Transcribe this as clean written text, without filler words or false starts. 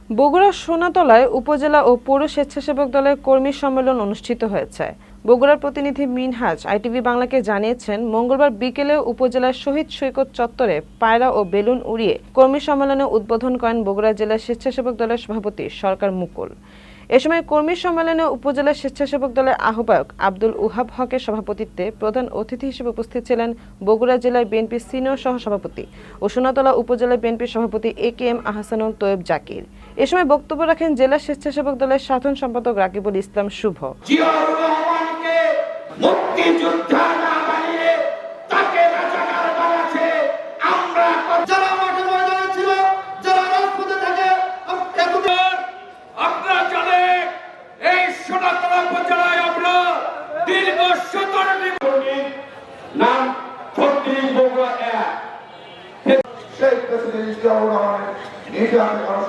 বগুড়ার সোনাতলায় উপজেলা ও পৌর স্বেচ্ছাসেবক দলের কর্মী সম্মেলন অনুষ্ঠিত হয়েছে। বগুড়ার প্রতিনিধি মিনহাজ আইটিভি বাংলাকে জানিয়েছেন, মঙ্গলবার বিকেলে উপজেলার শহীদ সৈকত চত্বরে পায়রা ও বেলুন উড়িয়ে কর্মী সম্মেলনে উদ্বোধন করেন বগুড়া জেলা স্বেচ্ছাসেবক দলের সভাপতি সরকার মুকুল। এ সময় কর্মী সম্মেলনে উপজেলা স্বেচ্ছাসেবক দলের আহ্বায়ক আব্দুল ওহাব হকের সভাপতিত্বে প্রধান অতিথি হিসেবে উপস্থিত ছিলেন বগুড়া জেলার বিএনপির সিনিয়র সহসভাপতি ও সোনাতলা উপজেলা বিএনপির সভাপতি একেএম আহসানুল তৈয়ব জাকির। এ সময় বক্তব্য রাখেন জেলা স্বেচ্ছাসেবক দলের সাধারণ সম্পাদক রাকিবুল ইসলাম শুভ। নাম 36 বগুড়া 1 শেখ প্রেসিডেন্ট জিয়াউর রহমানের